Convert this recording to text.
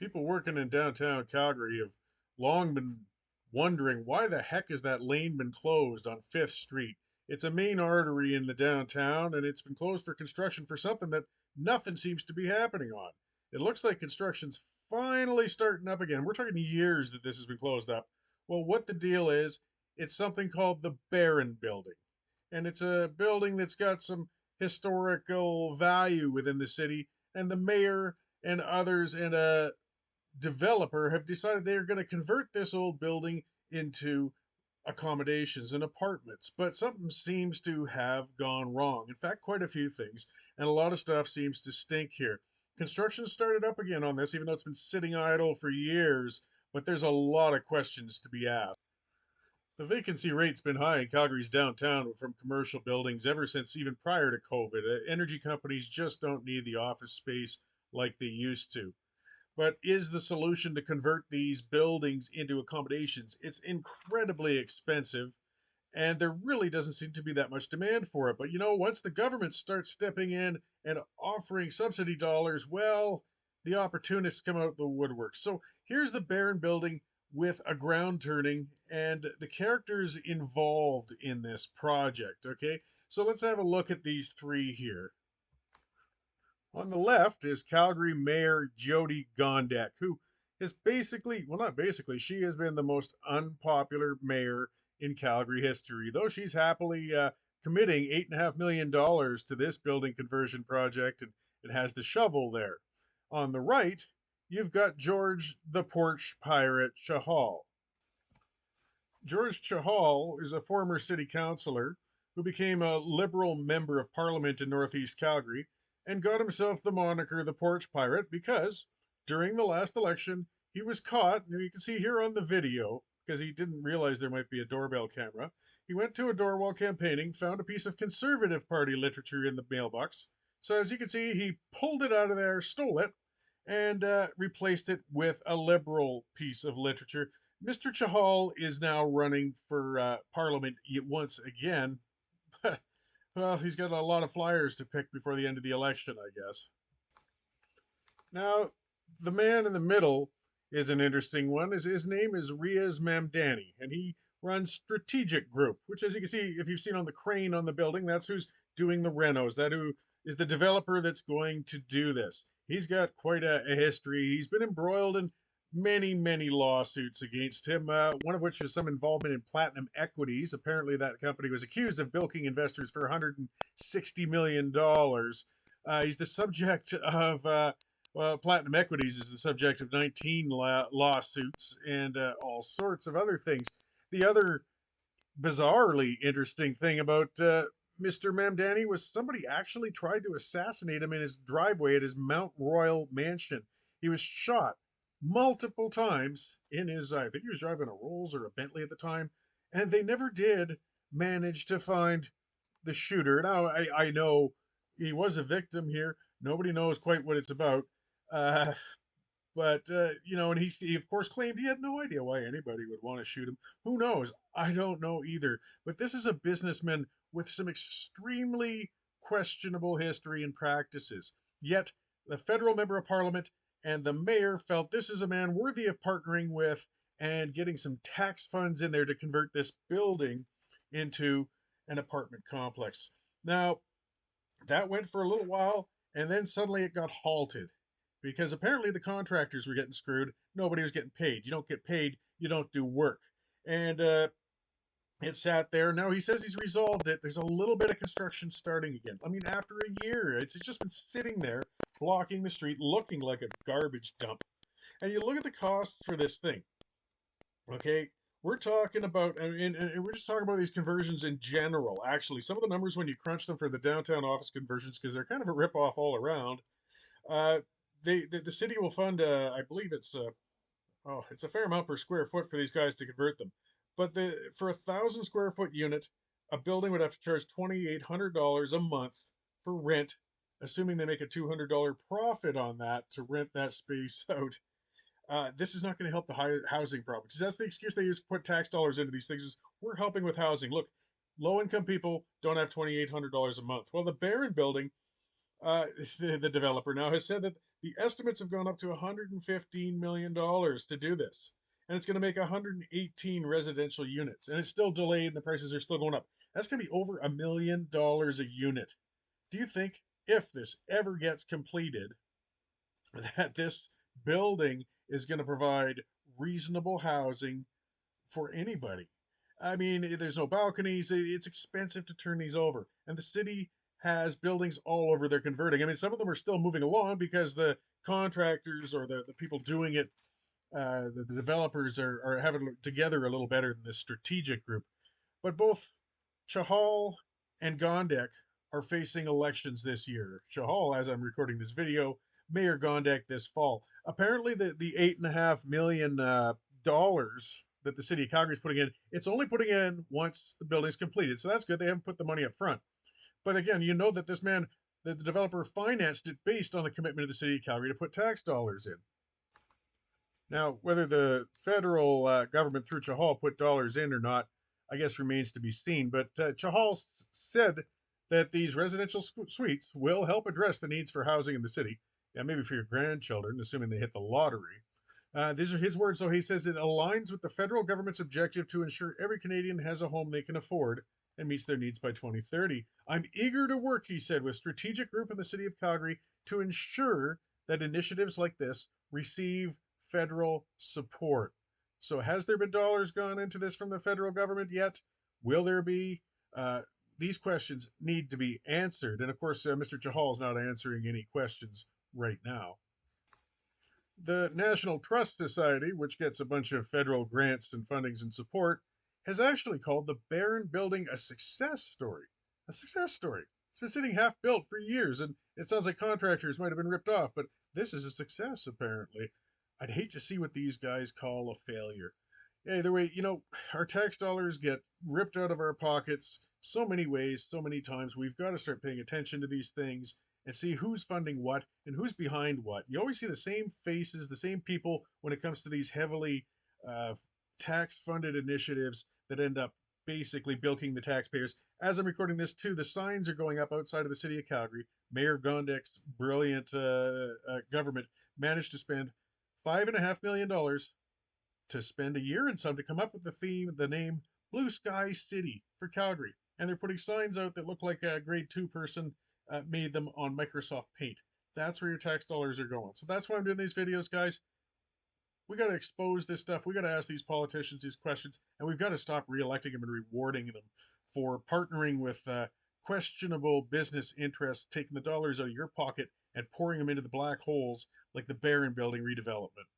People working in downtown Calgary have long been wondering why the heck has that lane been closed on 5th Street? It's a main artery in the downtown, and it's been closed for construction for something that nothing seems to be happening on. It looks like construction's finally starting up again. We're talking years that this has been closed up. Well, what the deal is, it's something called the Barron Building. And it's a building that's got some historical value within the city, and the mayor and others and a developer have decided they are going to convert this old building into accommodations and apartments. But something seems to have gone wrong. In fact, quite a few things. And a lot of stuff seems to stink here. Construction started up again on this, even though it's been sitting idle for years. But there's a lot of questions to be asked. The vacancy rate's been high in Calgary's downtown from commercial buildings ever since even prior to COVID. Energy companies just don't need the office space like they used to. But is the solution to convert these buildings into accommodations? It's incredibly expensive, and there really doesn't seem to be that much demand for it. But once the government starts stepping in and offering subsidy dollars, well, the opportunists come out of the woodwork. So here's the Barron Building with a ground turning and the characters involved in this project. Okay, so let's have a look at these three here. On the left is Calgary Mayor Jyoti Gondek, who is basically, well, not basically, she has been the most unpopular mayor in Calgary history, though she's happily committing $8.5 million to this building conversion project and it has the shovel there. On the right, you've got George the Porch Pirate Chahal. George Chahal is a former city councillor who became a Liberal member of Parliament in Northeast Calgary and got himself the moniker the Porch Pirate because during the last election he was caught, and you can see here on the video, because he didn't realize there might be a doorbell camera. He went to a door while campaigning, found a piece of Conservative Party literature in the mailbox. So as you can see, he pulled it out of there, stole it, and replaced it with a Liberal piece of literature. Mr. Chahal is now running for Parliament once again. Well, he's got a lot of flyers to pick before the end of the election, I guess. Now, the man in the middle is an interesting one. His name is Riaz Mamdani, and he runs Strategic Group, which, as you can see, if you've seen on the crane on the building, that's who's doing the renos. That who is the developer that's going to do this. He's got quite a history. He's been embroiled in many lawsuits against him, one of which is some involvement in Platinum Equities. Apparently, that company was accused of bilking investors for $160 million. He's the subject of well, Platinum Equities is the subject of 19 lawsuits and all sorts of other things. The other bizarrely interesting thing about Mr. Mamdani was somebody actually tried to assassinate him in his driveway at his Mount Royal mansion. He was shot multiple times in his, I think he was driving a Rolls or a Bentley at the time, and they never did manage to find the shooter. Now, I know he was a victim here. Nobody knows quite what it's about. Uh, and he of course claimed he had no idea why anybody would want to shoot him. Who knows? I don't know either. But this is a businessman with some extremely questionable history and practices. Yet the federal member of parliament and the mayor felt this is a man worthy of partnering with and getting some tax funds in there to convert this building into an apartment complex. Now, that went for a little while, and then suddenly it got halted because apparently the contractors were getting screwed. Nobody was getting paid. You don't get paid, you don't do work. And it sat there. Now he says he's resolved it. There's a little bit of construction starting again. I mean, after a year, it's just been sitting there, blocking the street, looking like a garbage dump. And you look at the costs for this thing. Okay, we're talking about, and we're just talking about these conversions in general. Actually, some of the numbers when you crunch them for the downtown office conversions, because they're kind of a ripoff all around. Uh, the city will fund, I believe it's a fair amount per square foot for these guys to convert them. But for 1,000 square foot unit, a building would have to charge $2,800 a month for rent, assuming they make a $200 profit on that to rent that space out. This is not going to help the housing problem because that's the excuse they use to put tax dollars into these things. Is we're helping with housing. Look, low income people don't have $2,800 a month. Well, the Barron Building, the developer now has said that The estimates have gone up to $115 million to do this. And it's going to make 118 residential units. And it's still delayed and the prices are still going up. That's going to be over $1 million a unit. Do you think if this ever gets completed, that this building is going to provide reasonable housing for anybody? I mean, there's no balconies. It's expensive to turn these over. And the city has buildings all over they're converting. I mean, some of them are still moving along because the contractors or the people doing it, the developers are having together a little better than this strategic group. But both Chahal and Gondek are facing elections this year. Chahal, as I'm recording this video, Mayor Gondek this fall. Apparently, the $8.5 million dollars that the city of Calgary is putting in, it's only putting in once the building's completed. So that's good. They haven't put the money up front. But again, you know that this man, that the developer financed it based on the commitment of the city of Calgary to put tax dollars in. Now, whether the federal government through Chahal put dollars in or not, I guess remains to be seen. But Chahal said that these residential suites will help address the needs for housing in the city. Yeah, maybe for your grandchildren, assuming they hit the lottery. These are his words. So he says it aligns with the federal government's objective to ensure every Canadian has a home they can afford and meets their needs by 2030. I'm eager to work, he said, with strategic group in the city of Calgary to ensure that initiatives like this receive federal support. So, has there been dollars gone into this from the federal government yet? Will there be? These questions need to be answered. And of course, Mr. Chahal is not answering any questions right now. The National Trust Society, which gets a bunch of federal grants and fundings and support, has actually called the Barron Building a success story. A success story. It's been sitting half built for years, and it sounds like contractors might have been ripped off, but this is a success, apparently. I'd hate to see what these guys call a failure. Either way, our tax dollars get ripped out of our pockets so many ways, so many times. We've got to start paying attention to these things and see who's funding what and who's behind what. You always see the same faces, the same people when it comes to these heavily tax funded initiatives that end up basically bilking the taxpayers. As I'm recording this, too, the signs are going up outside of the city of Calgary. Mayor Gondek's brilliant government managed to spend $5.5 million to spend a year and some to come up with the name Blue Sky City for Calgary. And they're putting signs out that look like a grade 2 person made them on Microsoft Paint. That's where your tax dollars are going. So that's why I'm doing these videos, guys. We got to expose this stuff. We got to ask these politicians these questions, and we've got to stop reelecting them and rewarding them for partnering with questionable business interests, taking the dollars out of your pocket and pouring them into the black holes like the Barron Building redevelopment.